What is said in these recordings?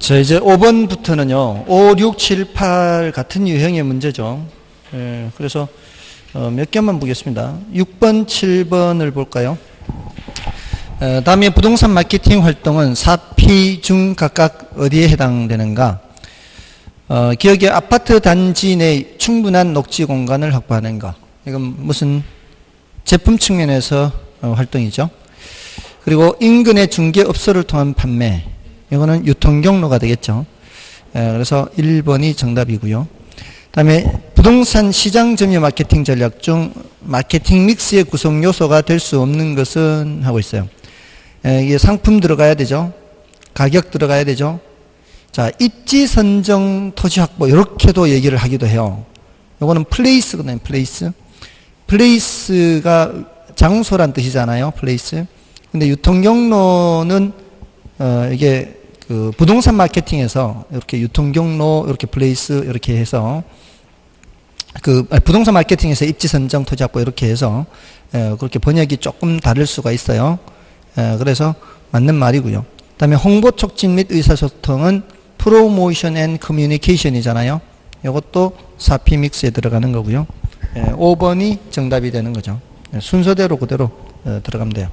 자, 이제 5번부터는요, 5, 6, 7, 8 같은 유형의 문제죠. 그래서 몇 개만 보겠습니다. 6번, 7번을 볼까요? 다음에 부동산 마케팅 활동은 4P 중 각각 어디에 해당되는가? 기억에 아파트 단지 내 충분한 녹지 공간을 확보하는 것. 이건 무슨 제품 측면에서 활동이죠. 그리고 인근의 중개업소를 통한 판매. 이거는 유통경로가 되겠죠. 그래서 1번이 정답이고요. 다음에 부동산 시장 점유 마케팅 전략 중 마케팅 믹스의 구성 요소가 될 수 없는 것은 하고 있어요. 이게 상품 들어가야 되죠. 가격 들어가야 되죠. 자, 입지 선정 토지 확보 이렇게도 얘기를 하기도 해요. 이거는 플레이스거든요. 플레이스. 플레이스가 장소란 뜻이잖아요. 플레이스. 근데 유통경로는 이게 그 부동산 마케팅에서 이렇게 유통경로 이렇게 플레이스 이렇게 해서 부동산 마케팅에서 입지 선정 토지 확보 이렇게 해서 그렇게 번역이 조금 다를 수가 있어요. 그래서 맞는 말이고요. 그다음에 홍보 촉진 및 의사소통은 프로모션 앤 커뮤니케이션이잖아요. 이것도 4P 믹스에 들어가는 거고요. 5번이 정답이 되는 거죠. 순서대로 그대로 들어가면 돼요.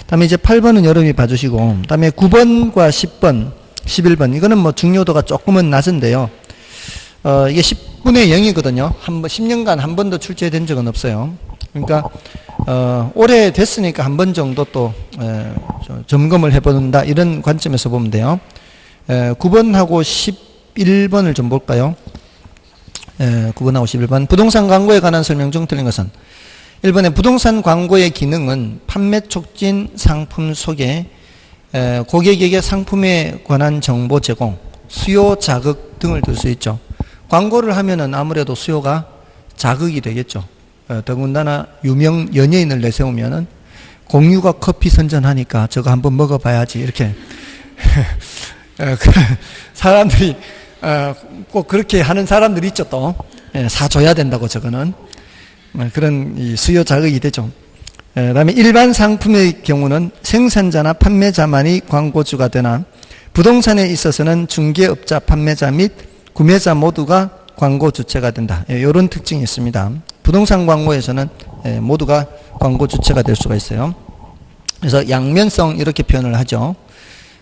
다음에 이제 8번은 여러분이 봐주시고, 다음에 9번과 10번, 11번 이거는 뭐 중요도가 조금은 낮은데요. 이게 10분의 0이거든요. 10년간 한 번도 출제된 적은 없어요. 그러니까 오래 됐으니까 한 번 정도 또 점검을 해본다 이런 관점에서 보면 돼요. 9번하고 11번을 좀 볼까요? 9번하고 11번 부동산 광고에 관한 설명 중 틀린 것은 1번에 부동산 광고의 기능은 판매 촉진, 상품 소개, 고객에게 상품에 관한 정보 제공, 수요 자극 등을 들 수 있죠. 광고를 하면은 아무래도 수요가 자극이 되겠죠. 더군다나 유명 연예인을 내세우면은 공유가 커피 선전하니까 저거 한번 먹어봐야지 이렇게 사람들이 꼭 그렇게 하는 사람들이 있죠. 또 사줘야 된다고 저거는 그런 수요 자극이 되죠. 그다음에 일반 상품의 경우는 생산자나 판매자만이 광고주가 되나 부동산에 있어서는 중개업자, 판매자 및 구매자 모두가 광고 주체가 된다. 이런 특징이 있습니다. 부동산 광고에서는 모두가 광고 주체가 될 수가 있어요. 그래서 양면성 이렇게 표현을 하죠.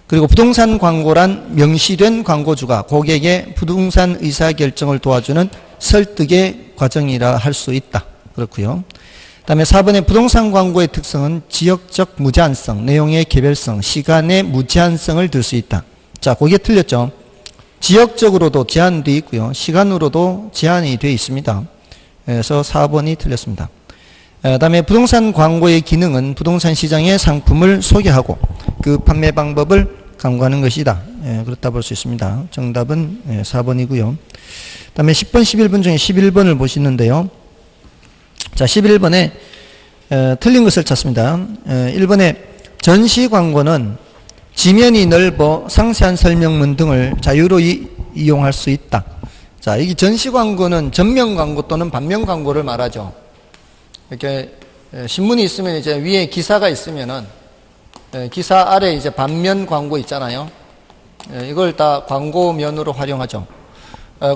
그리고 부동산 광고란 명시된 광고주가 고객의 부동산 의사결정을 도와주는 설득의 과정이라 할 수 있다. 그렇고요. 그 다음에 4번의 부동산 광고의 특성은 지역적 무제한성, 내용의 개별성, 시간의 무제한성을 들 수 있다. 자, 거기에 틀렸죠. 지역적으로도 제한되어 있고요. 시간으로도 제한이 되어 있습니다. 그래서 4번이 틀렸습니다. 그 다음에 부동산 광고의 기능은 부동산 시장의 상품을 소개하고 그 판매 방법을 강구하는 것이다. 그렇다 볼 수 있습니다. 정답은 4번이고요. 그 다음에 10번, 11번 중에 11번을 보시는데요. 자, 11번에 틀린 것을 찾습니다. 1번에 전시 광고는 지면이 넓어 상세한 설명문 등을 자유로이 이용할 수 있다. 자, 이 전시 광고는 전면 광고 또는 반면 광고를 말하죠. 이렇게 신문이 있으면 이제 위에 기사가 있으면은 기사 아래 이제 반면 광고 있잖아요. 이걸 다 광고면으로 활용하죠.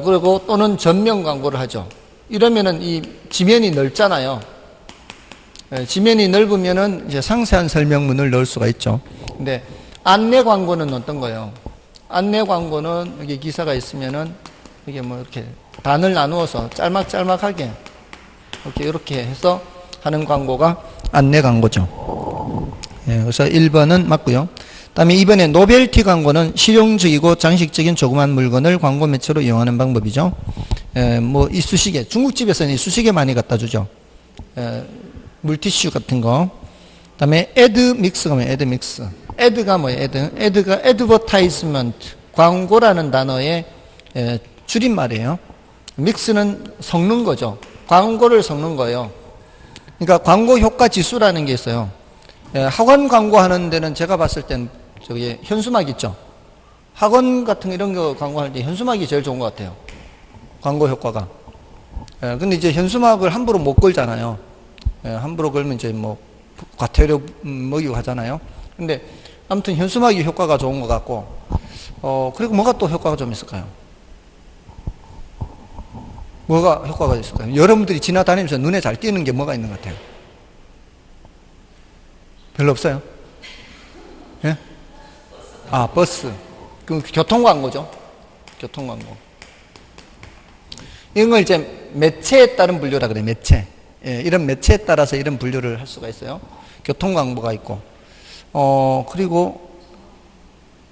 그리고 또는 전면 광고를 하죠. 이러면은 이 지면이 넓잖아요. 지면이 넓으면은 이제 상세한 설명문을 넣을 수가 있죠. 근데 안내 광고는 어떤 거예요? 안내 광고는 여기 기사가 있으면은 이게 뭐 이렇게 단을 나누어서 짤막짤막하게 이렇게 해서 하는 광고가 안내 광고죠. 그래서 1번은 맞고요. 다음에 2번에 노벨티 광고는 실용적이고 장식적인 조그만 물건을 광고 매체로 이용하는 방법이죠. 뭐 이쑤시개, 중국집에서는 이쑤시개 많이 갖다 주죠. 물티슈 같은 거. 다음에 애드 믹스가 뭐예요? 애드 믹스. 애드가 뭐예요? 애드가 애드버타이즈먼트, 광고라는 단어의 줄임말이에요. 믹스는 섞는 거죠. 광고를 섞는 거예요. 그러니까 광고 효과 지수라는 게 있어요. 학원 광고하는 데는 제가 봤을 땐 저기 현수막 있죠. 학원 같은 이런 거 광고할 때 현수막이 제일 좋은 것 같아요. 광고 효과가. 근데 이제 현수막을 함부로 못 걸잖아요. 함부로 걸면 이제 뭐 과태료 먹이고 하잖아요. 근데 아무튼 현수막이 효과가 좋은 것 같고, 그리고 뭐가 또 효과가 좀 있을까요? 뭐가 효과가 있을까요? 여러분들이 지나다니면서 눈에 잘 띄는 게 뭐가 있는 것 같아요? 별로 없어요? 예? 아, 버스. 그 교통광고죠. 교통광고. 이런 걸 이제 매체에 따른 분류라 그래요. 매체. 예, 이런 매체에 따라서 이런 분류를 할 수가 있어요. 교통광고가 있고, 그리고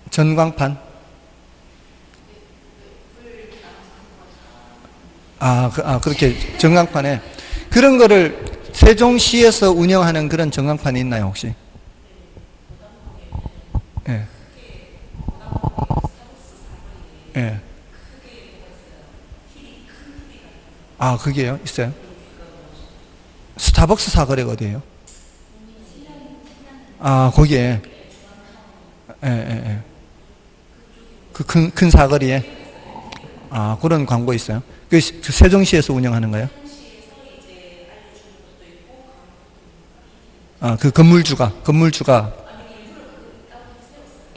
전광판. 그렇게 전광판에 그런 거를 세종시에서 운영하는 그런 전광판이 있나요, 혹시? 예. 예. 그게요? 있어요? 스타벅스 사거리가 어디예요? 거기에. 예. 그 큰 사거리에. 그런 광고 있어요? 그 세종시에서 운영하는 거예요? 그 건물주가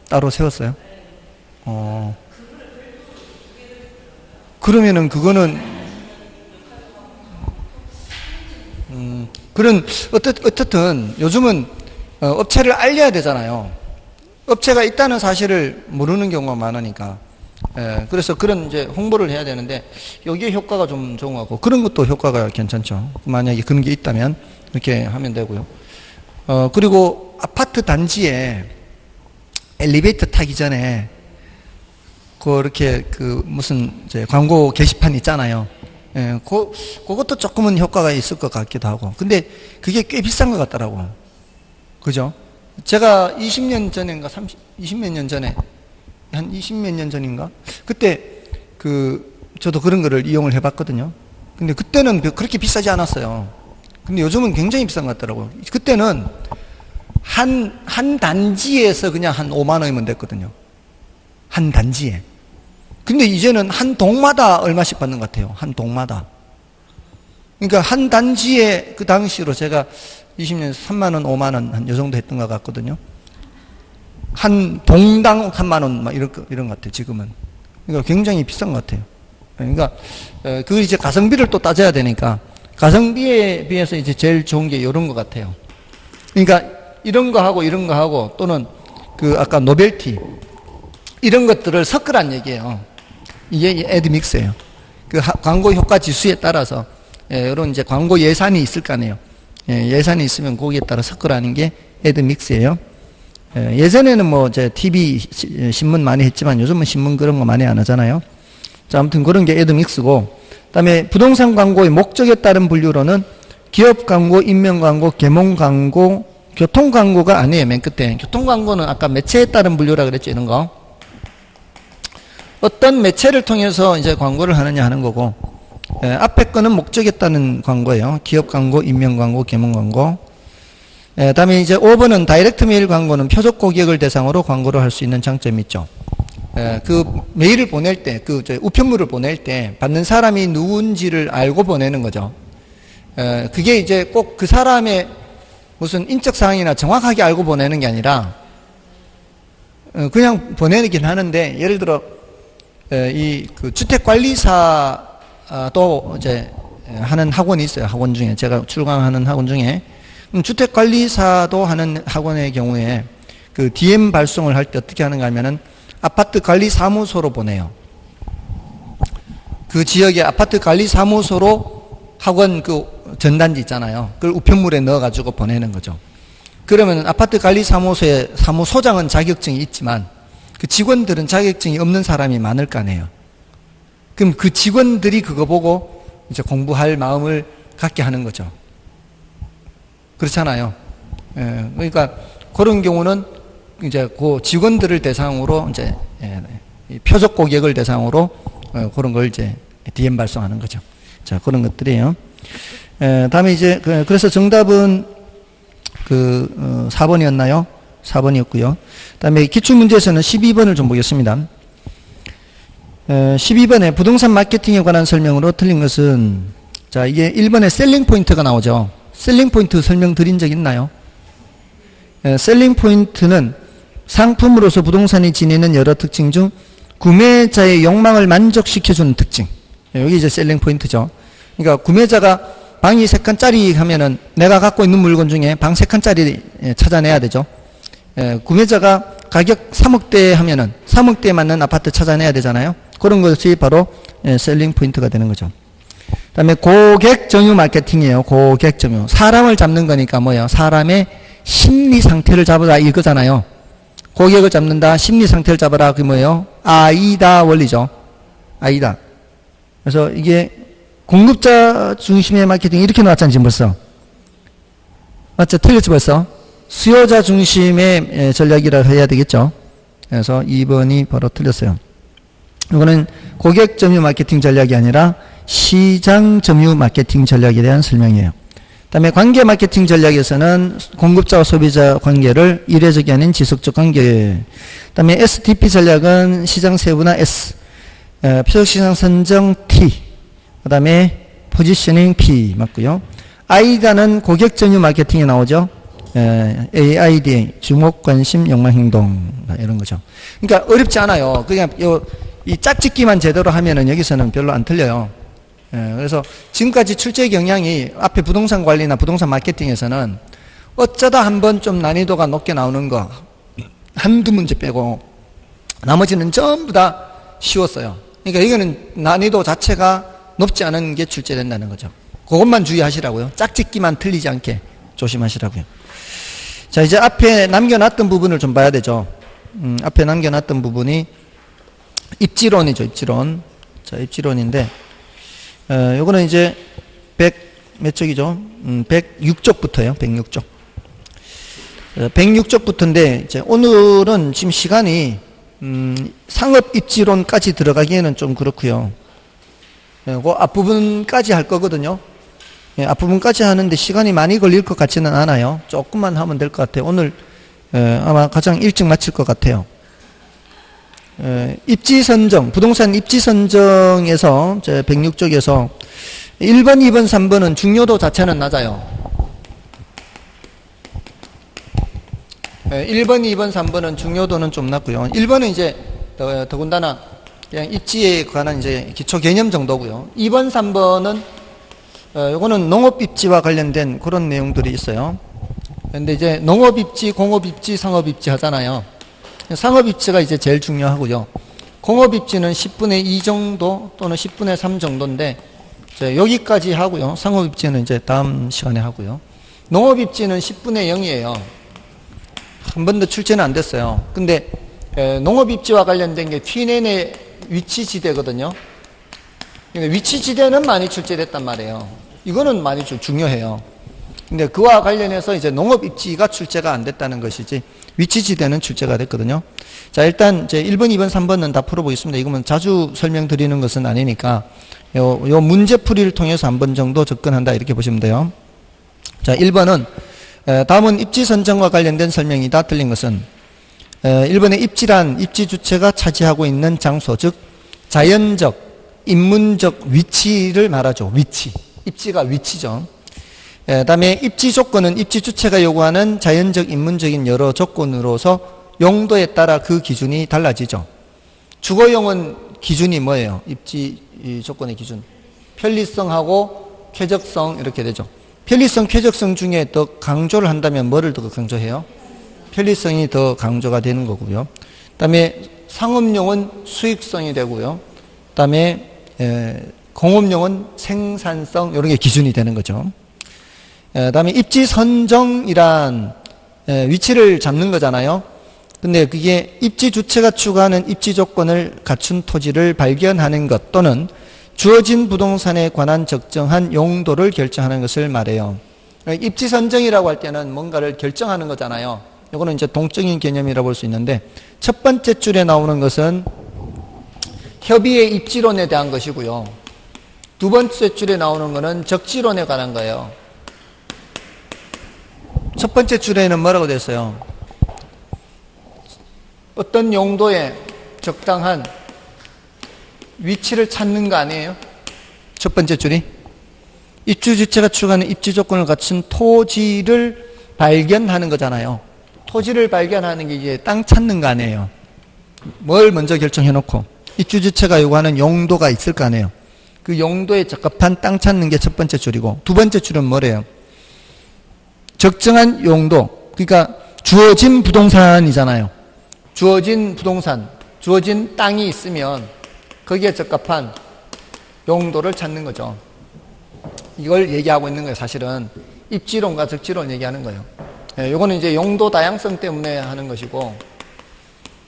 따로 세웠어요? 그러면은 그거는, 어쨌든 요즘은 업체를 알려야 되잖아요. 업체가 있다는 사실을 모르는 경우가 많으니까. 그래서 그런 이제 홍보를 해야 되는데, 여기에 효과가 좀 좋은 것 같고, 그런 것도 효과가 괜찮죠. 만약에 그런 게 있다면, 이렇게 하면 되고요. 그리고 아파트 단지에 엘리베이터 타기 전에, 그렇게 무슨 이제 광고 게시판 있잖아요. 예, 그것도 조금은 효과가 있을 것 같기도 하고. 근데 그게 꽤 비싼 것 같더라고. 그죠? 제가 20년 전인가, 20몇 년 전에, 한 20몇 년 전인가? 그때, 저도 그런 거를 이용을 해봤거든요. 근데 그때는 그렇게 비싸지 않았어요. 근데 요즘은 굉장히 비싼 것 같더라고요. 그때는 한 단지에서 그냥 한 5만 원이면 됐거든요. 한 단지에. 근데 이제는 한 동마다 얼마씩 받는 것 같아요. 한 동마다. 그러니까 한 단지에 그 당시로 제가 20년 3만 원, 5만 원 한 요 정도 했던 것 같거든요. 한 동당 3만 원 막 이런 것 같아요. 지금은. 그러니까 굉장히 비싼 것 같아요. 그러니까 그 이제 가성비를 또 따져야 되니까 가성비에 비해서 이제 제일 좋은 게 이런 것 같아요. 그러니까 이런 거 하고 또는 아까 노벨티 이런 것들을 섞으란 얘기예요. 이게 애드믹스예요. 광고 효과 지수에 따라서 이런 이제 광고 예산이 있을 거 아니에요. 예산이 있으면 거기에 따라 섞으라는 게 애드믹스예요. 예전에는 뭐 이제 TV 신문 많이 했지만 요즘은 신문 그런 거 많이 안 하잖아요. 자, 아무튼 그런 게 애드믹스고, 그다음에 부동산 광고의 목적에 따른 분류로는 기업 광고, 인명 광고, 계몽 광고, 교통 광고가 아니에요. 맨 끝에 교통 광고는 아까 매체에 따른 분류라 그랬죠. 이런 거. 어떤 매체를 통해서 이제 광고를 하느냐 하는 거고, 앞에 거는 목적에 따른 광고예요. 기업 광고, 인명 광고, 계몽 광고. 다음에 이제 5번은 다이렉트 메일 광고는 표적 고객을 대상으로 광고를 할 수 있는 장점이 있죠. 그 메일을 보낼 때, 우편물을 보낼 때 받는 사람이 누군지를 알고 보내는 거죠. 그게 이제 꼭 그 사람의 무슨 인적 사항이나 정확하게 알고 보내는 게 아니라, 그냥 보내긴 하는데, 예를 들어, 주택관리사도 이제 하는 학원이 있어요. 학원 중에. 제가 출강하는 학원 중에. 주택관리사도 하는 학원의 경우에 DM 발송을 할 때 어떻게 하는가 하면은 아파트 관리 사무소로 보내요. 그 지역의 아파트 관리 사무소로 학원 전단지 있잖아요. 그걸 우편물에 넣어가지고 보내는 거죠. 그러면 아파트 관리 사무소의 사무소장은 자격증이 있지만 그 직원들은 자격증이 없는 사람이 많을 거 아니에요. 그럼 그 직원들이 그거 보고 이제 공부할 마음을 갖게 하는 거죠. 그렇잖아요. 그러니까 그런 경우는 이제 그 직원들을 대상으로 이제 표적 고객을 대상으로 그런 걸 이제 DM 발송하는 거죠. 자, 그런 것들이에요. 다음에 이제 그래서 정답은 4번이었나요? 4번이었고요. 그다음에 기출문제에서는 12번을 좀 보겠습니다. 12번에 부동산 마케팅에 관한 설명으로 틀린 것은, 자, 이게 1번에 셀링 포인트가 나오죠. 셀링 포인트 설명 드린 적 있나요? 셀링 포인트는 상품으로서 부동산이 지니는 여러 특징 중 구매자의 욕망을 만족시켜주는 특징. 여기 이제 셀링 포인트죠. 그러니까 구매자가 방이 3칸짜리 하면은 내가 갖고 있는 물건 중에 방 3칸짜리 찾아내야 되죠. 구매자가 가격 3억대 하면은 3억대에 맞는 아파트 찾아내야 되잖아요. 그런 것이 바로 셀링 포인트가 되는 거죠. 그 다음에 고객 점유 마케팅이에요. 고객 점유. 사람을 잡는 거니까 뭐예요? 사람의 심리 상태를 잡아라 이거잖아요. 고객을 잡는다, 심리 상태를 잡아라. 그게 뭐예요? 아이다 원리죠. 아이다. 그래서 이게 공급자 중심의 마케팅 이렇게 나왔잖아요, 지금 벌써. 맞죠? 틀렸지 벌써? 수요자 중심의 전략이라 해야 되겠죠. 그래서 2번이 바로 틀렸어요. 이거는 고객 점유 마케팅 전략이 아니라 시장 점유 마케팅 전략에 대한 설명이에요. 그 다음에 관계 마케팅 전략에서는 공급자와 소비자 관계를 이례적이 아닌 지속적 관계. 그 다음에 SDP 전략은 시장 세분화 S, 표적시장 선정 T, 그 다음에 포지셔닝 P 맞고요. 아이다는 고객 점유 마케팅에 나오죠. AIDA, 주목, 관심, 욕망, 행동 이런 거죠. 그러니까 어렵지 않아요. 그냥 이 짝짓기만 제대로 하면은 여기서는 별로 안 틀려요. 그래서 지금까지 출제 경향이 앞에 부동산 관리나 부동산 마케팅에서는 어쩌다 한번 좀 난이도가 높게 나오는 거 한두 문제 빼고 나머지는 전부 다 쉬웠어요. 그러니까 이거는 난이도 자체가 높지 않은 게 출제된다는 거죠. 그것만 주의하시라고요. 짝짓기만 틀리지 않게 조심하시라고요. 자, 이제 앞에 남겨놨던 부분을 좀 봐야 되죠. 앞에 남겨놨던 부분이 입지론이죠. 입지론. 자, 입지론인데 요거는 이제 몇 쪽이죠? 106쪽부터예요. 106쪽. 106쪽부터인데 이제 오늘은 지금 시간이 상업 입지론까지 들어가기에는 좀 그렇고요. 그 앞부분까지 할 거거든요. 앞부분까지 하는데 시간이 많이 걸릴 것 같지는 않아요. 조금만 하면 될 것 같아요. 오늘 아마 가장 일찍 마칠 것 같아요. 입지 선정, 부동산 입지 선정에서 106쪽에서 1번, 2번, 3번은 중요도 자체는 낮아요. 1번, 2번, 3번은 중요도는 좀 낮고요. 1번은 이제 더군다나 그냥 입지에 관한 이제 기초 개념 정도고요. 2번, 3번은 요거는 농업 입지와 관련된 그런 내용들이 있어요. 근데 이제 농업 입지, 공업 입지, 상업 입지 하잖아요. 상업 입지가 이제 제일 중요하고요. 공업 입지는 10분의 2 정도 또는 10분의 3 정도인데 여기까지 하고요. 상업 입지는 이제 다음 시간에 하고요. 농업 입지는 10분의 0이에요. 한 번도 출제는 안 됐어요. 근데 농업 입지와 관련된 게 T&N의 위치 지대거든요. 그러니까 위치 지대는 많이 출제됐단 말이에요. 이거는 많이 중요해요. 근데 그와 관련해서 이제 농업 입지가 출제가 안 됐다는 것이지 위치 지대는 출제가 됐거든요. 자, 일단 제 1번, 2번, 3번은 다 풀어보겠습니다. 이거는 자주 설명드리는 것은 아니니까 요 문제풀이를 통해서 한 번 정도 접근한다 이렇게 보시면 돼요. 자, 1번은 다음은 입지 선정과 관련된 설명이다. 틀린 것은 1번의 입지란 입지 주체가 차지하고 있는 장소, 즉 자연적, 인문적 위치를 말하죠. 위치. 입지가 위치죠. 다음에 입지 조건은 입지 주체가 요구하는 자연적, 인문적인 여러 조건으로서 용도에 따라 그 기준이 달라지죠. 주거용은 기준이 뭐예요? 입지 조건의 기준. 편리성하고 쾌적성 이렇게 되죠. 편리성, 쾌적성 중에 더 강조를 한다면 뭐를 더 강조해요? 편리성이 더 강조가 되는 거고요. 그 다음에 상업용은 수익성이 되고요. 그 다음에 공업용은 생산성 이런 게 기준이 되는 거죠. 그 다음에 입지 선정이란 위치를 잡는 거잖아요. 근데 그게 입지 주체가 추구하는 입지 조건을 갖춘 토지를 발견하는 것 또는 주어진 부동산에 관한 적정한 용도를 결정하는 것을 말해요. 입지 선정이라고 할 때는 뭔가를 결정하는 거잖아요. 이거는 이제 동적인 개념이라고 볼 수 있는데 첫 번째 줄에 나오는 것은 협의의 입지론에 대한 것이고요. 두 번째 줄에 나오는 것은 적지론에 관한 거예요. 첫 번째 줄에는 뭐라고 됐어요? 어떤 용도에 적당한 위치를 찾는 거 아니에요? 첫 번째 줄이 입주 주체가 추구하는 입지 조건을 갖춘 토지를 발견하는 거잖아요. 토지를 발견하는 게 이제 땅 찾는 거 아니에요. 뭘 먼저 결정해놓고 입주주체가 요구하는 용도가 있을 거 아니에요. 그 용도에 적합한 땅 찾는 게 첫 번째 줄이고, 두 번째 줄은 뭐래요? 적정한 용도, 그러니까 주어진 부동산이잖아요. 주어진 부동산, 주어진 땅이 있으면 거기에 적합한 용도를 찾는 거죠. 이걸 얘기하고 있는 거예요. 사실은 입지론과 적지론 얘기하는 거예요. 요거는 이제 용도 다양성 때문에 하는 것이고,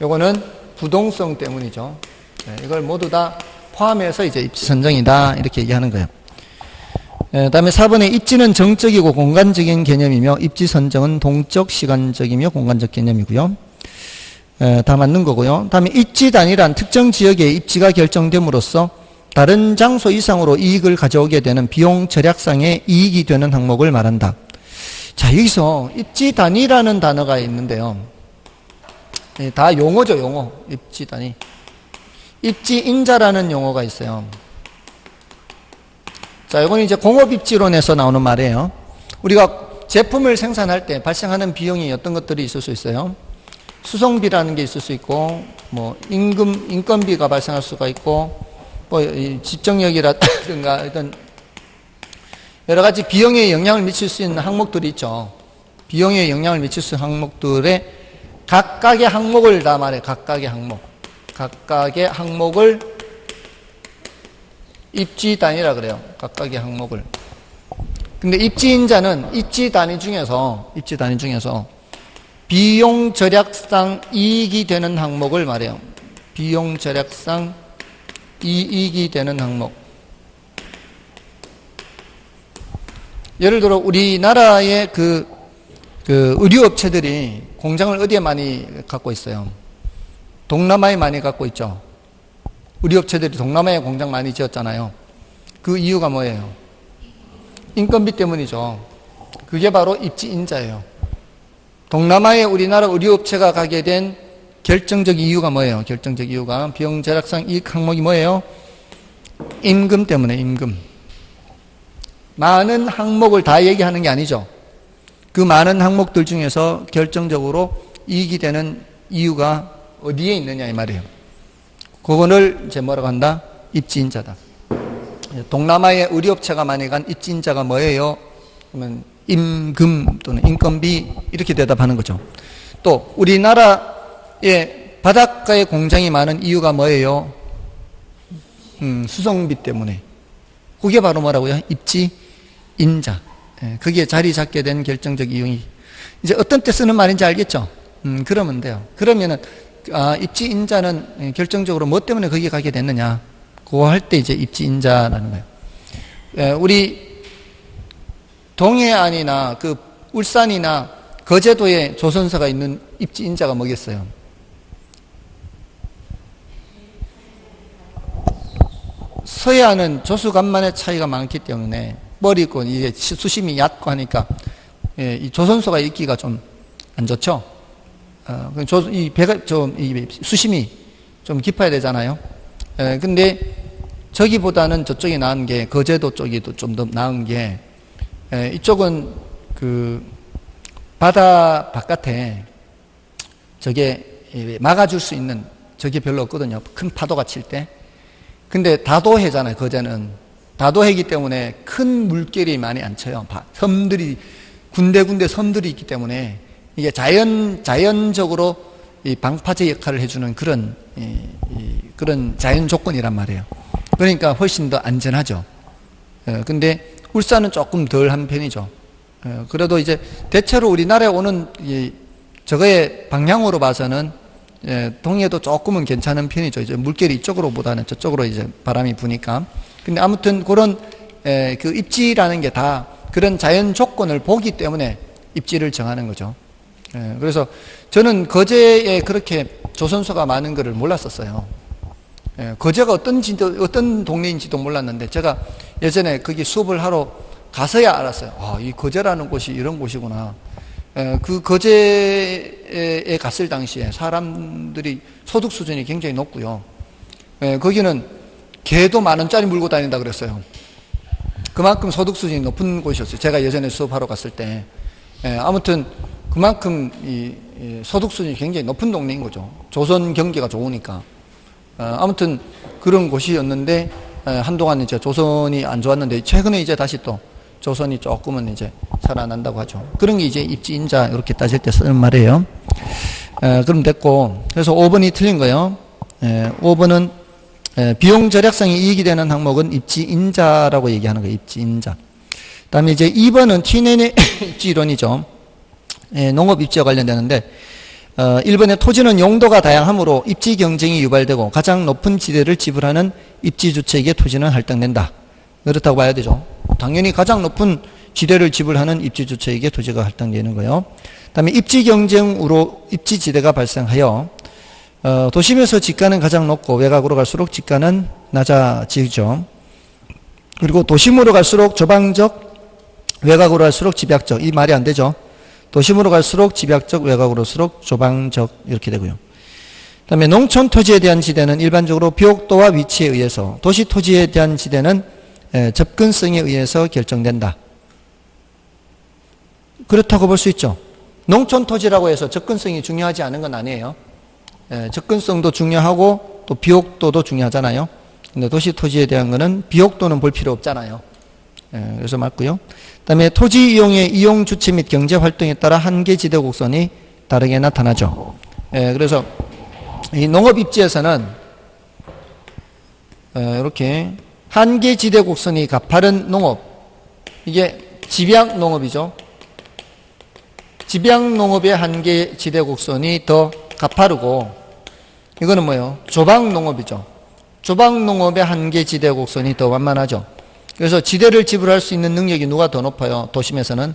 요거는 부동성 때문이죠. 이걸 모두 다 포함해서 이제 입지 선정이다 이렇게 얘기하는 거예요. 다음에 4번에 입지는 정적이고 공간적인 개념이며 입지 선정은 동적, 시간적이며 공간적 개념이고요. 다 맞는 거고요. 다음에 입지 단위란 특정 지역의 입지가 결정됨으로써 다른 장소 이상으로 이익을 가져오게 되는 비용 절약상의 이익이 되는 항목을 말한다. 자, 여기서 입지 단위라는 단어가 있는데요. 다 용어죠, 용어. 입지 단위. 입지인자라는 용어가 있어요. 자, 이건 이제 공업입지론에서 나오는 말이에요. 우리가 제품을 생산할 때 발생하는 비용이 어떤 것들이 있을 수 있어요? 수송비라는 게 있을 수 있고, 뭐 인건비가 발생할 수가 있고, 뭐 집정력이라든가 어떤 여러 가지 비용에 영향을 미칠 수 있는 항목들이 있죠. 비용에 영향을 미칠 수 있는 항목들의 각각의 항목을 다 말해. 각각의 항목. 각각의 항목을 입지 단위라 그래요. 각각의 항목을. 근데 입지인자는 입지 단위 중에서 비용 절약상 이익이 되는 항목을 말해요. 비용 절약상 이익이 되는 항목. 예를 들어 우리나라의 그 의류업체들이 공장을 어디에 많이 갖고 있어요? 동남아에 많이 갖고 있죠. 의류업체들이 동남아에 공장 많이 지었잖아요. 그 이유가 뭐예요? 인건비 때문이죠. 그게 바로 입지인자예요. 동남아에 우리나라 의류업체가 가게 된 결정적 이유가 뭐예요? 결정적 이유가 비용 절약상 이익 항목이 뭐예요? 임금 때문에, 임금. 많은 항목을 다 얘기하는 게 아니죠. 그 많은 항목들 중에서 결정적으로 이익이 되는 이유가 어디에 있느냐 이 말이에요. 그거를 이제 뭐라고 한다? 입지인자다. 동남아의 의류업체가 많이 간 입지인자가 뭐예요? 그러면 임금 또는 인건비 이렇게 대답하는 거죠. 또 우리나라에 바닷가에 공장이 많은 이유가 뭐예요? 수송비 때문에. 그게 바로 뭐라고요? 입지인자. 거기에 자리 잡게 된 결정적 이유이. 이제 어떤 때 쓰는 말인지 알겠죠? 그러면 돼요. 그러면은 입지인자는 결정적으로 뭐 때문에 거기에 가게 됐느냐? 그거 할 때 이제 입지인자라는 거예요. 우리 동해안이나 그 울산이나 거제도에 조선소가 있는 입지인자가 뭐겠어요? 서해안은 조수간만의 차이가 많기 때문에 머리 있고 이게 수심이 얕고 하니까 이 조선소가 있기가 좀 안 좋죠. 이 배가 이 수심이 좀 깊어야 되잖아요. 근데 저기보다는 저쪽이 나은 게 거제도 쪽이 좀 더 나은 게 이쪽은 그 바다 바깥에 저게 막아줄 수 있는 저게 별로 없거든요. 큰 파도가 칠 때. 근데 다도해잖아요. 거제는 다도해이기 때문에 큰 물결이 많이 안 쳐요. 섬들이 군데군데 섬들이 있기 때문에 이게 자연적으로 이 방파제 역할을 해주는 그런 그런 자연 조건이란 말이에요. 그러니까 훨씬 더 안전하죠. 근데 울산은 조금 덜한 편이죠. 그래도 이제 대체로 우리나라에 오는 저거의 방향으로 봐서는 동해도 조금은 괜찮은 편이죠. 이제 물결이 이쪽으로보다는 저쪽으로 이제 바람이 부니까. 근데 아무튼 그런 그 입지라는 게 다 그런 자연 조건을 보기 때문에 입지를 정하는 거죠. 그래서 저는 거제에 그렇게 조선소가 많은 것을 몰랐었어요. 거제가 어떤 동네인지도 몰랐는데 제가 예전에 거기 수업을 하러 가서야 알았어요. 이 거제라는 곳이 이런 곳이구나. 그 거제에 갔을 당시에 사람들이 소득 수준이 굉장히 높고요. 거기는 개도 10,000원짜리 물고 다닌다 그랬어요. 그만큼 소득 수준이 높은 곳이었어요. 제가 예전에 수업하러 갔을 때. 아무튼 그만큼 소득 수준이 굉장히 높은 동네인 거죠. 조선 경제가 좋으니까. 아무튼 그런 곳이었는데 한동안 이제 조선이 안 좋았는데 최근에 이제 다시 또 조선이 조금은 이제 살아난다고 하죠. 그런 게 이제 입지인자 이렇게 따질 때 쓰는 말이에요. 그럼 됐고, 그래서 5번이 틀린 거예요. 5번은 비용 절약성이 이익이 되는 항목은 입지인자라고 얘기하는 거예요. 입지인자. 그 다음에 이제 2번은 T년의 입지이론이죠. 농업 입지와 관련되는데 1번의 토지는 용도가 다양하므로 입지 경쟁이 유발되고 가장 높은 지대를 지불하는 입지 주체에게 토지는 할당된다. 그렇다고 봐야 되죠. 당연히 가장 높은 지대를 지불하는 입지 주체에게 토지가 할당되는 거예요. 그 다음에 입지 경쟁으로 입지 지대가 발생하여 도심에서 지가는 가장 높고 외곽으로 갈수록 지가는 낮아지죠. 그리고 도심으로 갈수록 조방적, 외곽으로 갈수록 집약적. 이 말이 안 되죠. 도심으로 갈수록 집약적, 외곽으로 갈수록 조방적 이렇게 되고요. 그 다음에 농촌 토지에 대한 지대는 일반적으로 비옥도와 위치에 의해서, 도시 토지에 대한 지대는 접근성에 의해서 결정된다. 그렇다고 볼 수 있죠. 농촌 토지라고 해서 접근성이 중요하지 않은 건 아니에요. 접근성도 중요하고 또 비옥도도 중요하잖아요. 근데 도시 토지에 대한 거는 비옥도는 볼 필요 없잖아요. 그래서 맞고요. 그 다음에 토지 이용의 이용 주체 및 경제 활동에 따라 한계 지대 곡선이 다르게 나타나죠. 그래서 이 농업 입지에서는 이렇게 한계 지대 곡선이 가파른 농업, 이게 집약 농업이죠. 집약 농업의 한계 지대 곡선이 더 가파르고, 이거는 뭐예요? 조박 농업이죠. 조박 농업의 한계 지대 곡선이 더 완만하죠. 그래서 지대를 지불할 수 있는 능력이 누가 더 높아요? 도심에서는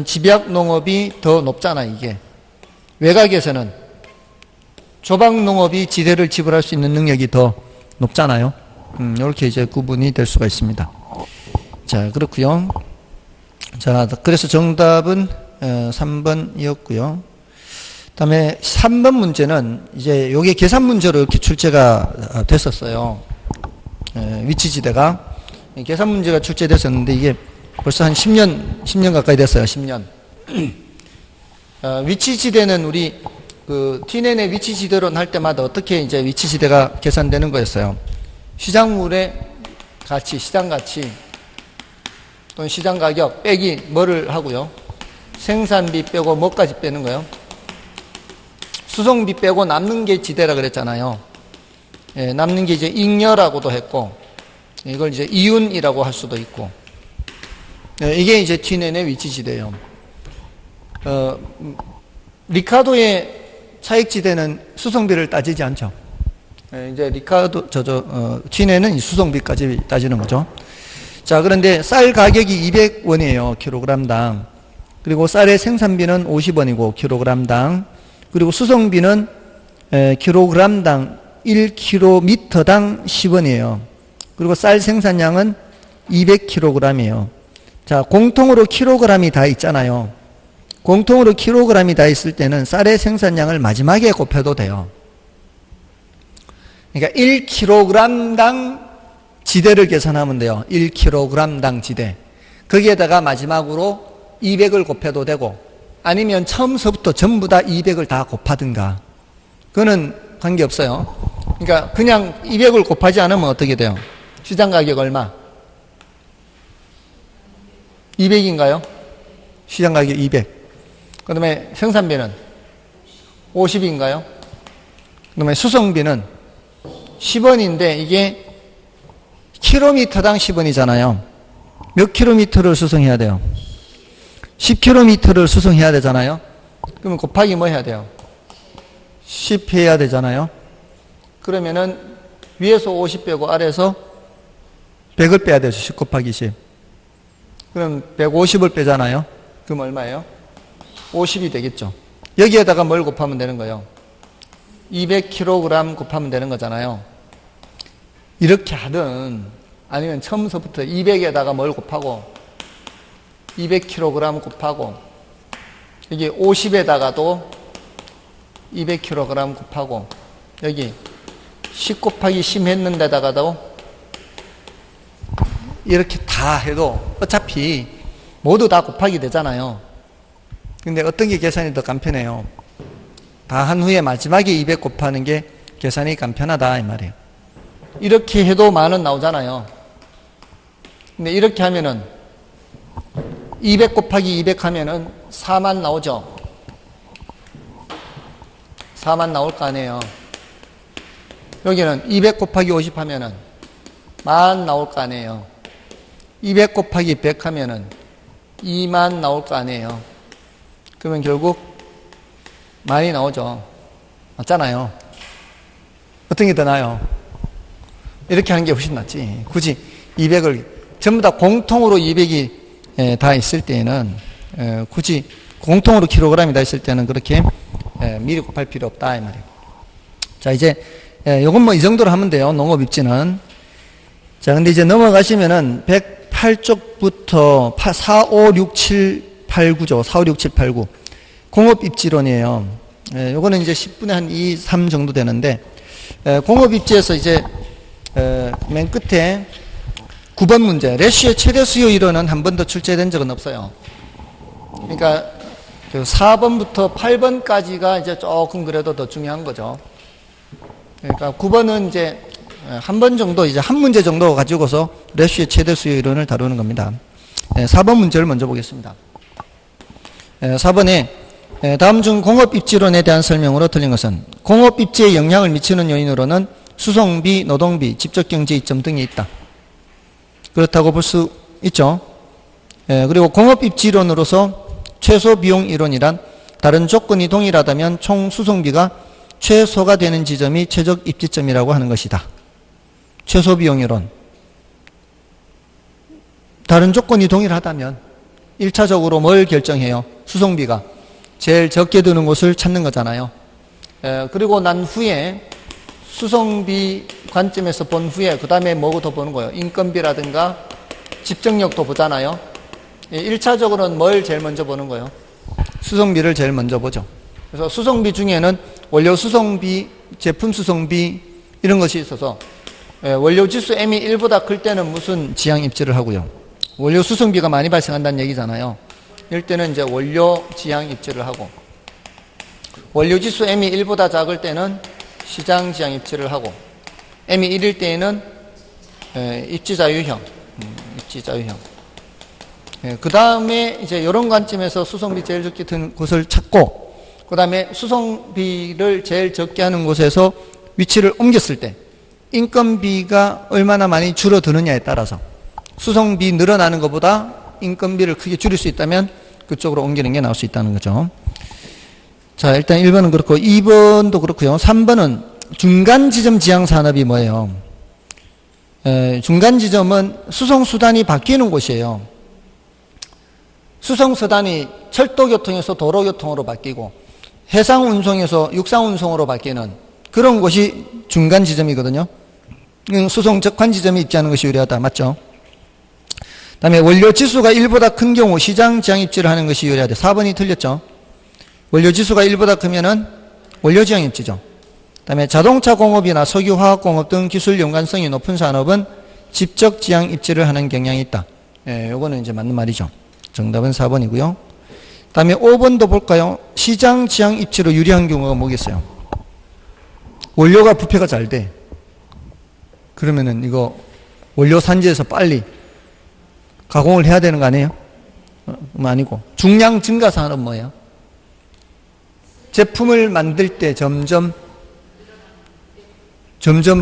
집약 농업이 더 높잖아, 이게. 외곽에서는 조박 농업이 지대를 지불할 수 있는 능력이 더 높잖아요. 이렇게 이제 구분이 될 수가 있습니다. 자, 그렇고요. 자, 그래서 정답은 3번이었고요. 그다음에 3번 문제는 이제 요게 계산 문제로 이렇게 출제가 됐었어요. 위치지대가 계산 문제가 출제됐었는데 이게 벌써 한 10년 가까이 됐어요. 10년. 위치지대는 우리 그 T년의 위치지대론 할 때마다 어떻게 이제 위치지대가 계산되는 거였어요. 시장물의 가치, 시장 가치 또는 시장 가격 빼기 뭐를 하고요. 생산비 빼고 뭐까지 빼는 거예요? 수송비 빼고 남는 게 지대라 그랬잖아요. 남는 게 이제 잉여라고도 했고, 이걸 이제 이윤이라고 할 수도 있고, 이게 이제 T년의 위치지대예요. 리카도의 차익지대는 수송비를 따지지 않죠. 이제 리카도 T년은 이 수송비까지 따지는 거죠. 자, 그런데 쌀 가격이 200원이에요. 킬로그램당. 그리고 쌀의 생산비는 50원이고 킬로그램당. 그리고 수송비는 킬로그램당 1km당 10원이에요. 그리고 쌀 생산량은 200kg이에요. 자, 공통으로 킬로그램이 다 있잖아요. 공통으로 킬로그램이 다 있을 때는 쌀의 생산량을 마지막에 곱해도 돼요. 그러니까 1kg당 지대를 계산하면 돼요. 1kg당 지대. 거기에다가 마지막으로 200을 곱해도 되고, 아니면 처음서부터 전부 다 200을 다 곱하든가. 그거는 관계없어요. 그러니까 그냥 200을 곱하지 않으면 어떻게 돼요? 시장 가격 얼마? 200인가요? 시장 가격 200. 그 다음에 생산비는 50인가요? 그 다음에 수송비는 10원인데 이게 킬로미터당 10원이잖아요. 몇 킬로미터를 수송해야 돼요? 10km를 수송해야 되잖아요. 그러면 곱하기 뭐 해야 돼요? 10 해야 되잖아요. 그러면은 위에서 50 빼고 아래에서 100을 빼야 되죠. 10 곱하기 10. 그럼 150을 빼잖아요. 그럼 얼마예요? 50이 되겠죠. 여기에다가 뭘 곱하면 되는 거예요? 200kg 곱하면 되는 거잖아요. 이렇게 하든 아니면 처음서부터 200에다가 뭘 곱하고 200kg 곱하고 여기 50에다가도 200kg 곱하고 여기 10 곱하기 10 했는데다가도 이렇게 다 해도 어차피 모두 다 곱하기 되잖아요. 근데 어떤 게 계산이 더 간편해요? 다 한 후에 마지막에 200 곱하는 게 계산이 간편하다 이 말이에요. 이렇게 해도 10,000원 나오잖아요. 근데 이렇게 하면은 200 곱하기 200 하면은 4만 나오죠. 4만 나올 거 아니에요. 여기는 200 곱하기 50 하면은 10,000 나올 거 아니에요. 200 곱하기 100 하면은 20,000 나올 거 아니에요. 그러면 결국 많이 나오죠. 맞잖아요. 어떤 게 더 나아요? 이렇게 하는 게 훨씬 낫지. 굳이 200을 전부 다 공통으로 200이 다 있을 때에는 굳이 공통으로 킬로그램이 다 있을 때는 그렇게 미리 곱할 필요 없다 이 말이에요. 자, 이제 요건 뭐 이 정도로 하면 돼요. 농업 입지는. 자, 근데 이제 넘어가시면은 108쪽부터 4, 5, 6, 7, 8, 9죠. 4, 5, 6, 7, 8, 9. 공업 입지론이에요. 요거는 이제 10분의 한 2, 3 정도 되는데, 공업 입지에서 이제, 맨 끝에 9번 문제. 레시오의 최대 수요 이론은 한 번도 출제된 적은 없어요. 그러니까, 4번부터 8번까지가 이제 조금 그래도 더 중요한 거죠. 그러니까 9번은 이제 한 번 정도, 이제 한 문제 정도 가지고서 레시오의 최대 수요 이론을 다루는 겁니다. 4번 문제를 먼저 보겠습니다. 4번에 다음 중 공업 입지론에 대한 설명으로 틀린 것은 공업 입지에 영향을 미치는 요인으로는 수송비, 노동비, 직접경제 이점 등이 있다. 그렇다고 볼 수 있죠. 그리고 공업 입지론으로서 최소 비용 이론이란 다른 조건이 동일하다면 총 수송비가 최소가 되는 지점이 최적 입지점이라고 하는 것이다. 최소 비용 이론. 다른 조건이 동일하다면 1차적으로 뭘 결정해요? 수송비가 제일 적게 드는 곳을 찾는 거잖아요. 그리고 난 후에 수송비 관점에서 본 후에 그 다음에 뭐고 더 보는 거예요? 인건비라든가 집정력도 보잖아요. 1차적으로는 뭘 제일 먼저 보는 거예요? 수송비를 제일 먼저 보죠. 그래서 수송비 중에는 원료 수송비, 제품 수송비 이런 것이 있어서 원료 지수 M이 1보다 클 때는 무슨 지향 입지를 하고요. 원료 수송비가 많이 발생한다는 얘기잖아요. 이럴 때는 이제 원료 지향 입지를 하고, 원료 지수 M이 1보다 작을 때는 시장 지향 입지를 하고, M이 1일 때에는 입지 자유형, 입지 자유형. 그 다음에 이제 이런 관점에서 수송비 제일 적게 든 곳을 찾고, 그 다음에 수송비를 제일 적게 하는 곳에서 위치를 옮겼을 때 인건비가 얼마나 많이 줄어드느냐에 따라서 수송비 늘어나는 것보다 인건비를 크게 줄일 수 있다면 그쪽으로 옮기는 게 나올 수 있다는 거죠. 자, 일단 1번은 그렇고 2번도 그렇고요. 3번은 중간 지점 지향 산업이 뭐예요? 중간 지점은 수송 수단이 바뀌는 곳이에요. 수송 수단이 철도 교통에서 도로 교통으로 바뀌고 해상 운송에서 육상 운송으로 바뀌는 그런 곳이 중간 지점이거든요. 수송 적환 지점이 입지하는 것이 유리하다. 맞죠? 다음에 원료 지수가 1보다 큰 경우 시장 지향 입지를 하는 것이 유리하다. 4번이 틀렸죠. 원료 지수가 1보다 크면은 원료 지향 입지죠. 다음에 자동차 공업이나 석유 화학 공업 등 기술 연관성이 높은 산업은 직접 지향 입지를 하는 경향이 있다. 요거는 이제 맞는 말이죠. 정답은 4번이고요. 다음에 5번도 볼까요? 시장 지향 입지로 유리한 경우가 뭐겠어요? 원료가 부패가 잘 돼. 그러면은 이거 원료 산지에서 빨리 가공을 해야 되는 거 아니에요? 아니고. 중량 증가 산업은 뭐예요? 제품을 만들 때 점점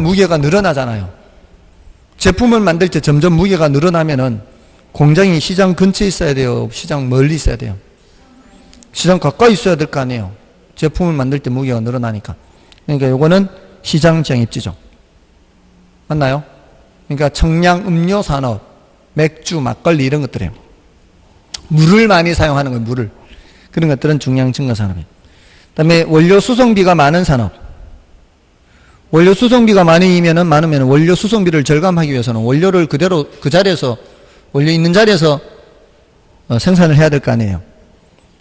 무게가 늘어나잖아요. 제품을 만들 때 점점 무게가 늘어나면은 공장이 시장 근처에 있어야 돼요? 시장 멀리 있어야 돼요? 시장 가까이 있어야 될 거 아니에요? 제품을 만들 때 무게가 늘어나니까. 그러니까 요거는 시장 지향 입지죠. 맞나요? 그러니까 청량 음료 산업, 맥주, 막걸리 이런 것들이에요. 물을 많이 사용하는 거예요. 물을. 그런 것들은 중량 증가 산업이에요. 그다음에 원료 수송비가 많은 산업. 원료 수송비가 많으면 원료 수송비를 절감하기 위해서는 원료를 그대로 그 자리에서 원료 있는 자리에서 생산을 해야 될 거 아니에요.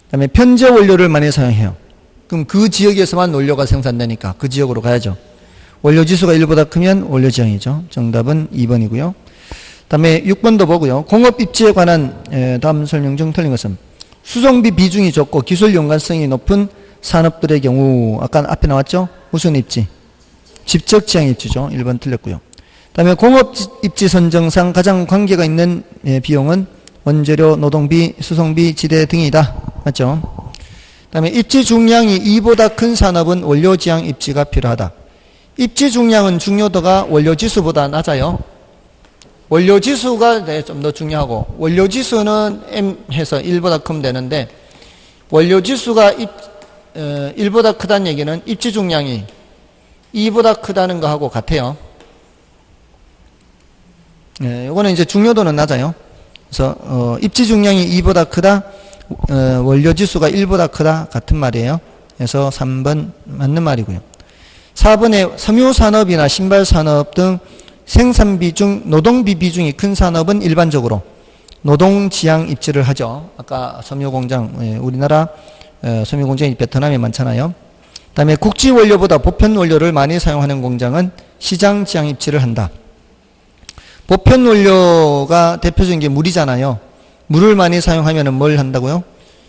그다음에 편제 원료를 많이 사용해요. 그럼 그 지역에서만 원료가 생산되니까 그 지역으로 가야죠. 원료 지수가 1보다 크면 원료 지향이죠. 정답은 2번이고요. 다음에 6번도 보고요. 공업 입지에 관한 다음 설명 중 틀린 것은 수송비 비중이 적고 기술 연관성이 높은 산업들의 경우 아까 앞에 나왔죠? 무슨 입지? 집적 지향 입지죠. 1번 틀렸고요. 그다음에 공업 입지 선정상 가장 관계가 있는 비용은 원재료, 노동비, 수송비, 지대 등이다. 맞죠? 그다음에 입지 중량이 2보다 큰 산업은 원료 지향 입지가 필요하다. 입지 중량은 중요도가 원료 지수보다 낮아요. 원료 지수가 좀 더 중요하고, 원료 지수는 M 해서 1보다 크면 되는데, 원료 지수가 1보다 크다는 얘기는 입지 중량이 2보다 크다는 거하고 같아요. 이거는 이제 중요도는 낮아요. 그래서 입지 중량이 2보다 크다, 원료 지수가 1보다 크다 같은 말이에요. 그래서 3번 맞는 말이고요. 4번에 섬유산업이나 신발산업 등 생산비 중 노동비 비중이 큰 산업은 일반적으로 노동지향 입지를 하죠. 아까 섬유공장, 우리나라 섬유공장이 베트남에 많잖아요. 그 다음에 국지원료보다 보편원료를 많이 사용하는 공장은 시장지향 입지를 한다. 보편원료가 대표적인 게 물이잖아요. 물을 많이 사용하면 뭘 한다고요?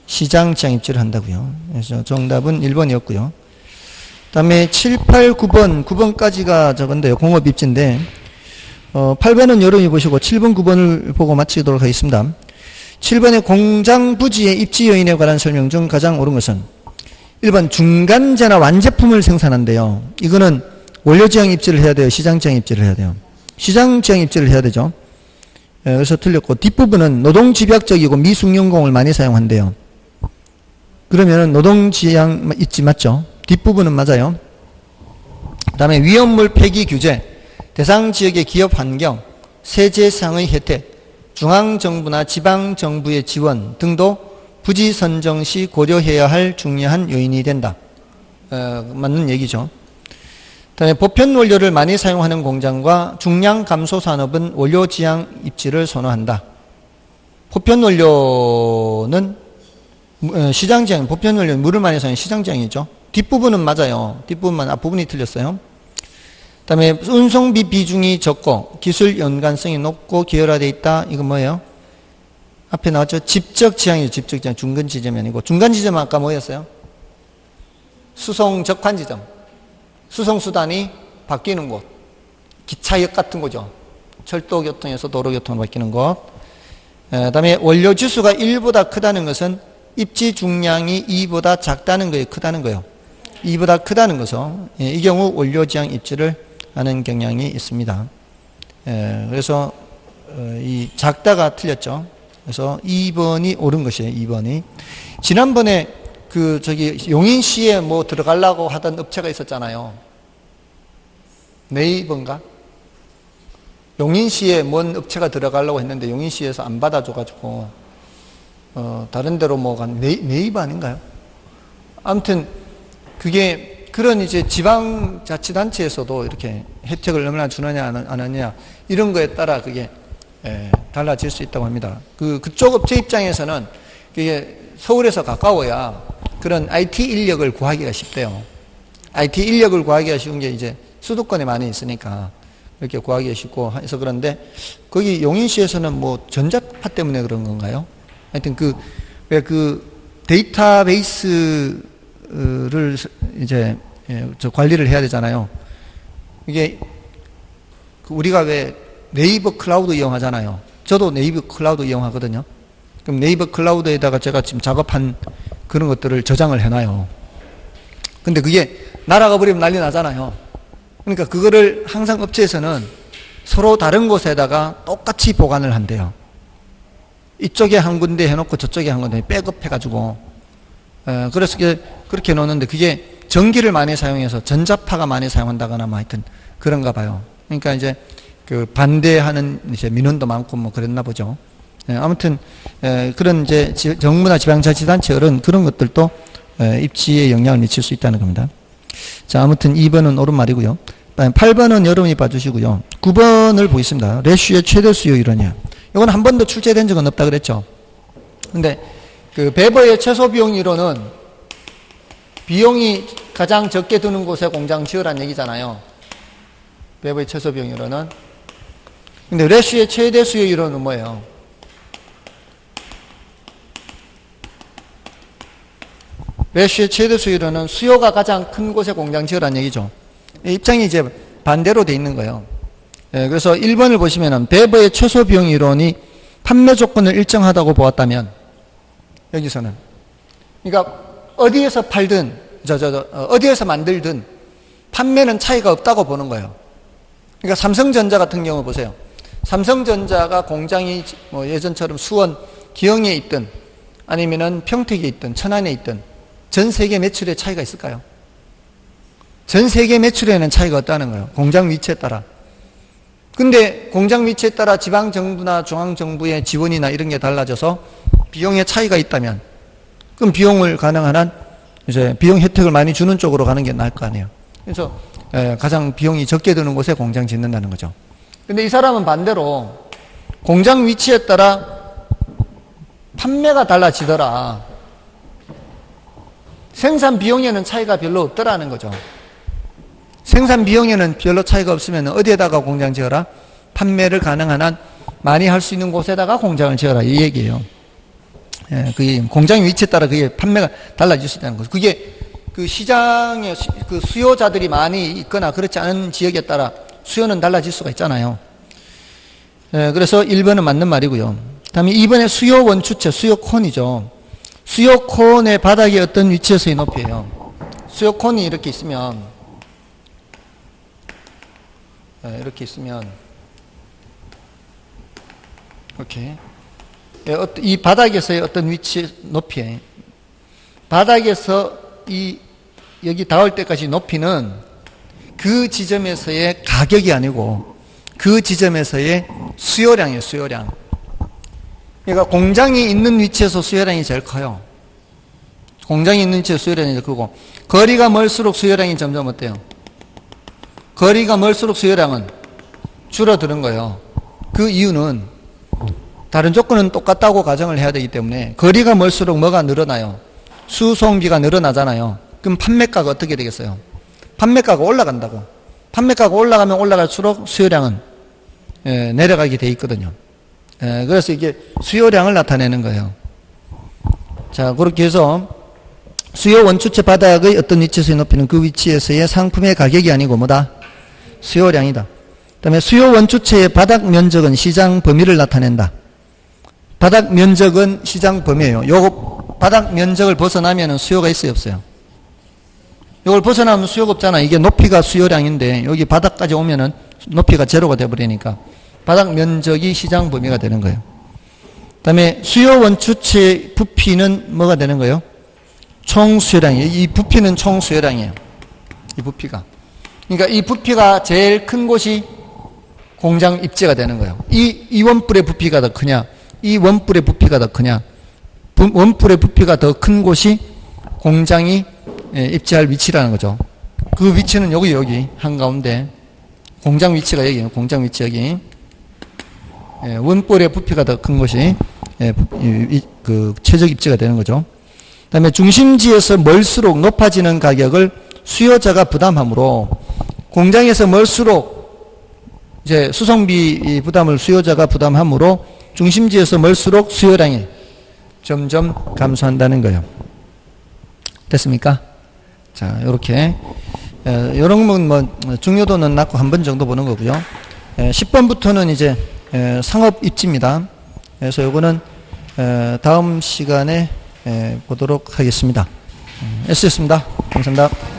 시장지향 입지를 한다고요. 그래서 정답은 1번이었고요. 그 다음에 7, 8, 9번, 9번까지가 저건데요. 공업 입지인데 8번은 여러분이 보시고 7번, 9번을 보고 마치도록 하겠습니다. 7번의 공장 부지의 입지 요인에 관한 설명 중 가장 옳은 것은 1번 중간재나 완제품을 생산한대요. 이거는 원료지향 입지를 해야 돼요? 시장지향 입지를 해야 돼요? 시장지향 입지를 해야 되죠. 그래서 틀렸고, 뒷부분은 노동집약적이고 미숙련공을 많이 사용한대요. 그러면 노동지향 입지 맞죠? 뒷부분은 맞아요. 그 다음에 위험물 폐기 규제, 대상 지역의 기업 환경, 세제상의 혜택, 중앙정부나 지방정부의 지원 등도 부지 선정 시 고려해야 할 중요한 요인이 된다. 맞는 얘기죠. 그다음에 보편 원료를 많이 사용하는 공장과 중량 감소 산업은 원료 지향 입지를 선호한다. 보편 원료는 시장 지향, 보편 원료는 물을 많이 사용하는 시장 지향이죠. 뒷부분은 맞아요. 뒷부분만, 앞부분이 틀렸어요. 그다음에 운송비 비중이 적고 기술 연관성이 높고 계열화되어 있다. 이건 뭐예요? 앞에 나왔죠? 집적 지향이죠. 집적 지향. 중간 지점이 아니고. 중간 지점은 아까 뭐였어요? 수송 적환 지점. 수송 수단이 바뀌는 곳. 기차역 같은 거죠. 철도교통에서 도로교통으로 바뀌는 곳. 그다음에 원료 지수가 1보다 크다는 것은 입지 중량이 2보다 작다는 거예요. 크다는 거예요. 2보다 크다는 것은 이 경우 원료 지향 입지를 하는 경향이 있습니다. 그래서 이 작다가 틀렸죠. 그래서 2번이 옳은 것이에요. 2번이. 지난번에 용인시에 뭐 들어가려고 하던 업체가 있었잖아요. 네이버인가? 용인시에 뭔 업체가 들어가려고 했는데 용인시에서 안 받아줘가지고 다른 데로 뭐 간 네이버 아닌가요? 아무튼 그게 그런 이제 지방자치단체에서도 이렇게 혜택을 얼마나 주느냐 안 하느냐 이런 거에 따라 그게 달라질 수 있다고 합니다. 그쪽 업체 입장에서는 그게 서울에서 가까워야 그런 IT 인력을 구하기가 쉽대요. IT 인력을 구하기가 쉬운 게 이제 수도권에 많이 있으니까 이렇게 구하기가 쉽고 해서 그런데 거기 용인시에서는 뭐 전자파 때문에 그런 건가요? 하여튼 왜 데이터베이스를 이제 관리를 해야 되잖아요. 이게 우리가 왜 네이버 클라우드 이용하잖아요. 저도 네이버 클라우드 이용하거든요. 그럼 네이버 클라우드에다가 제가 지금 작업한 그런 것들을 저장을 해놔요. 근데 그게 날아가 버리면 난리 나잖아요. 그러니까 그거를 항상 업체에서는 서로 다른 곳에다가 똑같이 보관을 한대요. 이쪽에 한 군데 해놓고 저쪽에 한 군데 백업 해가지고 그래서 그렇게 해놓는데 그게 전기를 많이 사용해서 전자파가 많이 사용한다거나 뭐 하여튼 그런가 봐요. 그러니까 이제 반대하는 이제 민원도 많고 뭐 그랬나 보죠. 아무튼 그런 이제 정부나 지방자치단체들은 그런 것들도 입지에 영향을 미칠 수 있다는 겁니다. 자, 아무튼 2번은 옳은 말이고요. 8번은 여러분이 봐주시고요. 9번을 보겠습니다. 레슈의 최대 수요 이론이야. 이건 한 번도 출제된 적은 없다 그랬죠. 근데 베버의 최소 비용 이론은 비용이 가장 적게 드는 곳에 공장 지으란 얘기잖아요. 베버의 최소 비용 이론은. 근데 레슈의 최대 수요 이론은 뭐예요? 배수의 최대 수요로는 수요가 가장 큰 곳에 공장 지으라는 얘기죠. 입장이 이제 반대로 돼 있는 거예요. 그래서 1번을 보시면은 배버의 최소 비용 이론이 판매 조건을 일정하다고 보았다면, 여기서는 그러니까 어디에서 팔든 어디에서 만들든 판매는 차이가 없다고 보는 거예요. 그러니까 삼성전자 같은 경우 보세요. 삼성전자가 공장이 뭐 예전처럼 수원, 기흥에 있든 아니면은 평택에 있든 천안에 있든 전 세계 매출에 차이가 있을까요? 전 세계 매출에는 차이가 없다는 거예요. 공장 위치에 따라. 근데 공장 위치에 따라 지방정부나 중앙정부의 지원이나 이런 게 달라져서 비용의 차이가 있다면, 그럼 비용을 가능한 한 이제 비용 혜택을 많이 주는 쪽으로 가는 게 나을 거 아니에요. 그래서 가장 비용이 적게 드는 곳에 공장 짓는다는 거죠. 근데 이 사람은 반대로 공장 위치에 따라 판매가 달라지더라. 생산 비용에는 차이가 별로 없더라는 거죠. 생산 비용에는 별로 차이가 없으면 어디에다가 공장 지어라? 판매를 가능한 한 많이 할 수 있는 곳에다가 공장을 지어라, 이 얘기예요. 그게 공장 위치에 따라 그게 판매가 달라질 수 있다는 거죠. 그게 그 시장에 그 수요자들이 많이 있거나 그렇지 않은 지역에 따라 수요는 달라질 수가 있잖아요. 그래서 1번은 맞는 말이고요. 다음에 2번에 수요 원추체, 수요 콘이죠. 수요 콘의 바닥이 어떤 위치에서의 높이예요. 수요 콘이 이렇게 있으면, 이렇게 있으면, 이렇게 이 바닥에서의 어떤 위치 높이에, 바닥에서 여기 닿을 때까지 높이는 그 지점에서의 가격이 아니고 그 지점에서의 수요량이에요, 수요량. 그러니까 공장이 있는 위치에서 수요량이 제일 커요. 공장이 있는 위치에서 수요량이 제일 크고, 거리가 멀수록 수요량이 점점 어때요? 거리가 멀수록 수요량은 줄어드는 거예요. 그 이유는 다른 조건은 똑같다고 가정을 해야 되기 때문에 거리가 멀수록 뭐가 늘어나요? 수송비가 늘어나잖아요. 그럼 판매가가 어떻게 되겠어요? 판매가가 올라간다고. 판매가가 올라가면 올라갈수록 수요량은 내려가게 돼 있거든요. 그래서 이게 수요량을 나타내는 거예요. 자, 그렇게 해서 수요 원추체 바닥의 어떤 위치에서의 높이는 그 위치에서의 상품의 가격이 아니고 뭐다? 수요량이다. 그 다음에 수요 원추체의 바닥 면적은 시장 범위를 나타낸다. 바닥 면적은 시장 범위예요. 요거 바닥 면적을 벗어나면 수요가 있어요, 없어요? 이걸 벗어나면 수요가 없잖아. 이게 높이가 수요량인데 여기 바닥까지 오면은 높이가 제로가 돼버리니까 바닥 면적이 시장 범위가 되는 거예요. 그 다음에 수요 원추체 부피는 뭐가 되는 거예요? 총 수요량이에요. 이 부피는 총 수요량이에요. 이 부피가. 그러니까 이 부피가 제일 큰 곳이 공장 입지가 되는 거예요. 이 원뿔의 부피가 더 크냐, 이 원뿔의 부피가 더 크냐, 원뿔의 부피가 더 큰 곳이 공장이 입지할 위치라는 거죠. 그 위치는 여기 한가운데 공장 위치가 여기예요. 공장 위치 여기. 원뿔의 부피가 더 큰 곳이 그 최적 입지가 되는 거죠. 그 다음에 중심지에서 멀수록 높아지는 가격을 수요자가 부담하므로 공장에서 멀수록 이제 수송비 부담을 수요자가 부담하므로 중심지에서 멀수록 수요량이 점점 감소한다는 거예요. 됐습니까? 자, 요렇게 요런 건 뭐 중요도는 낮고 한 번 정도 보는 거고요. 10번부터는 이제 상업 입지입니다. 그래서 요거는 다음 시간에 보도록 하겠습니다. S였습니다. 감사합니다.